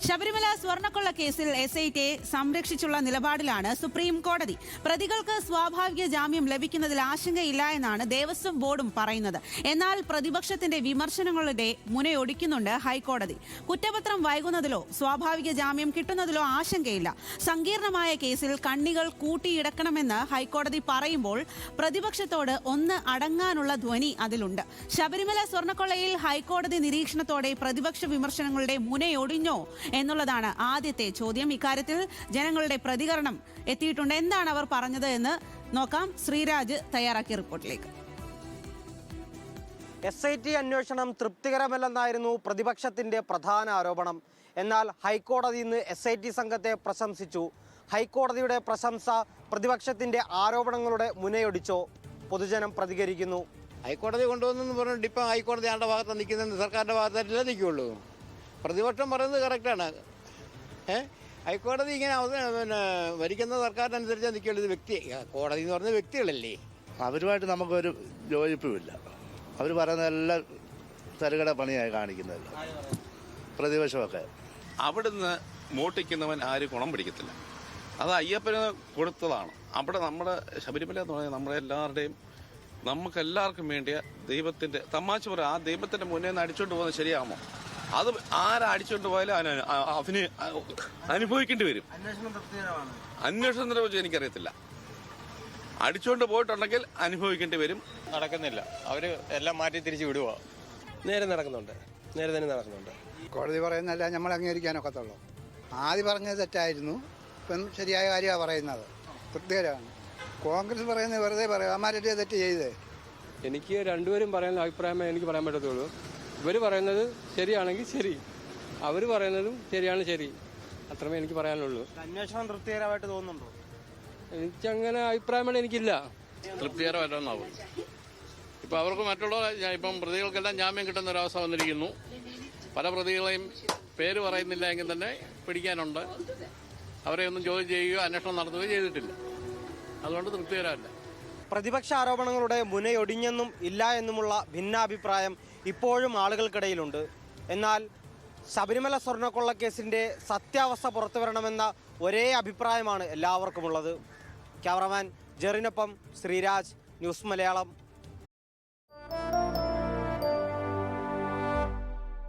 ശബരിമല സ്വർണ്ണക്കൊള്ള കേസിൽ SITയെ സംരക്ഷിച്ചുള്ള നിലപാടിലാണ് സുപ്രീം കോടതി. പ്രതികൾക്ക് സ്വാഭാവിക ജാമ്യം ലഭിക്കുന്നതിൽ ആശങ്കയില്ല എന്നാണ് ദേവസ്വം ബോർഡും പറയുന്നത്. എന്നാൽ പ്രതിപക്ഷത്തിന്റെ വിമർശനങ്ങളുടെ മുനയൊടിക്കുന്നുണ്ട് ഹൈക്കോടതി. കുറ്റപത്രം വൈകുന്നതിലോ സ്വാഭാവിക ജാമ്യം കിട്ടുന്നതിലോ ആശങ്കയില്ല. സങ്കീർണമായ കേസിൽ കണ്ണികൾ കൂട്ടിയിടക്കണമെന്ന് ഹൈക്കോടതി പറയുമ്പോൾ പ്രതിപക്ഷത്തോട് ഒന്ന് അടങ്ങാനുള്ള ധ്വനി അതിലുണ്ട്. ശബരിമല സ്വർണ്ണക്കൊള്ളയിൽ ഹൈക്കോടതി നിരീക്ഷണത്തോടെ പ്രതിപക്ഷ വിമർശനങ്ങളുടെ മുനയൊടിഞ്ഞോ എന്നുള്ളതാണ് ആദ്യത്തെ ചോദ്യം. ഇക്കാര്യത്തിൽ ജനങ്ങളുടെ പ്രതികരണം എത്തിയിട്ടുണ്ട്. എന്താണ് അവർ പറഞ്ഞത് എന്ന് നോക്കാം. ശ്രീരാജ് തയ്യാറാക്കിയ റിപ്പോർട്ടിലേക്ക്. SIT അന്വേഷണം തൃപ്തികരമല്ലെന്നായിരുന്നു പ്രതിപക്ഷത്തിന്റെ പ്രധാന ആരോപണം. എന്നാൽ ഹൈക്കോടതി ഇന്ന് SIT സംഘത്തെ പ്രശംസിച്ചു. ഹൈക്കോടതിയുടെ പ്രശംസ പ്രതിപക്ഷത്തിന്റെ ആരോപണങ്ങളുടെ മുനയൊടിച്ചോ? പൊതുജനം പ്രതികരിക്കുന്നു. ഹൈക്കോടതി കൊണ്ടുവന്നെന്ന് പറഞ്ഞിട്ട് ഇപ്പം ഹൈക്കോടതി ആരുടെ ഭാഗത്താണ് നിൽക്കുന്നത്? സർക്കാരിൻ്റെ ഭാഗത്തായിട്ടല്ലേ നിൽക്കുകയുള്ളൂ. പ്രതിപക്ഷം പറയുന്നത് കറക്റ്റാണ്. ഹൈക്കോടതി ഇങ്ങനെ ഭരിക്കുന്ന സർക്കാരിനനുസരിച്ച് നിൽക്കുകയുള്ളൂ. ഇത് വ്യക്തി കോടതി എന്ന് പറഞ്ഞ വ്യക്തികളല്ലേ. അവരുമായിട്ട് നമുക്കൊരു യോജിപ്പുമില്ല. അവർ പറയുന്നതെല്ലാം തരുകട പണിയായി കാണിക്കുന്നതല്ല പ്രതിപക്ഷമൊക്കെ. അവിടുന്ന് മോട്ടിക്കുന്നവൻ ആരും ഗുണം പിടിക്കത്തില്ല. അത് അയ്യപ്പന് കൊടുത്തതാണ്. അവിടെ നമ്മുടെ ശബരിമല എന്ന് പറഞ്ഞാൽ നമ്മുടെ എല്ലാവരുടെയും നമുക്കെല്ലാവർക്കും വേണ്ടിയ ദൈവത്തിൻ്റെ തമാശ പറയാം. ആ ദൈവത്തിൻ്റെ മുന്നേ നിന്ന് അടിച്ചുകൊണ്ട് പോകുന്നത് ശരിയാമോ? അത് ആരാ അടിച്ചുകൊണ്ട് പോയാലും അതിന് അനുഭവിക്കേണ്ടി വരും. അന്വേഷണത്തിനെ കുറിച്ച് എനിക്കറിയത്തില്ല. അടിച്ചുകൊണ്ട് പോയിട്ടുണ്ടെങ്കിൽ അനുഭവിക്കേണ്ടി വരും. നടക്കുന്നില്ല. അവർ എല്ലാം മാറ്റി തിരിച്ച് വിടുക. നേരെ നടക്കുന്നുണ്ട്. നേരെ തന്നെ നടക്കുന്നുണ്ട്. കോടതി പറയുന്നല്ല നമ്മൾ അംഗീകരിക്കാനൊക്കത്തുള്ളൂ. ആദ്യം പറഞ്ഞത് തെറ്റായിരുന്നു. ഇപ്പം ശരിയായ കാര്യമാണ് പറയുന്നത്. തൃപ്തികരമാണ്. കോൺഗ്രസ് പറയുന്നത് വെറുതെ പറയാം. അമ്മാരുടെ തെറ്റ് ചെയ്തേ. എനിക്ക് രണ്ടുപേരും പറയുന്ന അഭിപ്രായമേ എനിക്ക് പറയാൻ പറ്റത്തുള്ളൂ. ഇവർ പറയുന്നത് ശരിയാണെങ്കിൽ ശരി, അവർ പറയുന്നതും ശരിയാണ് ശരി. അത്രമേ എനിക്ക് പറയാനുള്ളൂ. അന്വേഷണം തൃപ്തികരമായിട്ട് തോന്നുന്നുണ്ടോ? എനിക്കങ്ങനെ അഭിപ്രായമാണ് എനിക്കില്ല. തൃപ്തികരമായിട്ടാവും. ഇപ്പം അവർക്ക് മറ്റുള്ള ഇപ്പം പ്രതികൾക്കെല്ലാം ജാമ്യം കിട്ടുന്ന ഒരവസ്ഥ വന്നിരിക്കുന്നു. പല പ്രതികളെയും പേര് പറയുന്നില്ല എങ്കിൽ തന്നെ പിടിക്കാനുണ്ട്. അവരെ ഒന്നും ചോദ്യം ചെയ്യുകയോ അന്വേഷണം നടത്തുകയോ ചെയ്തിട്ടില്ല. അതുകൊണ്ട് തൃപ്തികരമല്ല. പ്രതിപക്ഷ ആരോപണങ്ങളുടെ മുനയൊടിഞ്ഞെന്നും ഇല്ല എന്നുമുള്ള ഭിന്നാഭിപ്രായം ഇപ്പോഴും ആളുകൾക്കിടയിലുണ്ട്. എന്നാൽ ശബരിമല സ്വർണ്ണക്കൊള്ളക്കേസിൻ്റെ സത്യാവസ്ഥ പുറത്തു വരണമെന്ന ഒരേ അഭിപ്രായമാണ് എല്ലാവർക്കുമുള്ളത്. ക്യാമറമാൻ ജെറിനൊപ്പം ശ്രീരാജ്, ന്യൂസ് മലയാളം.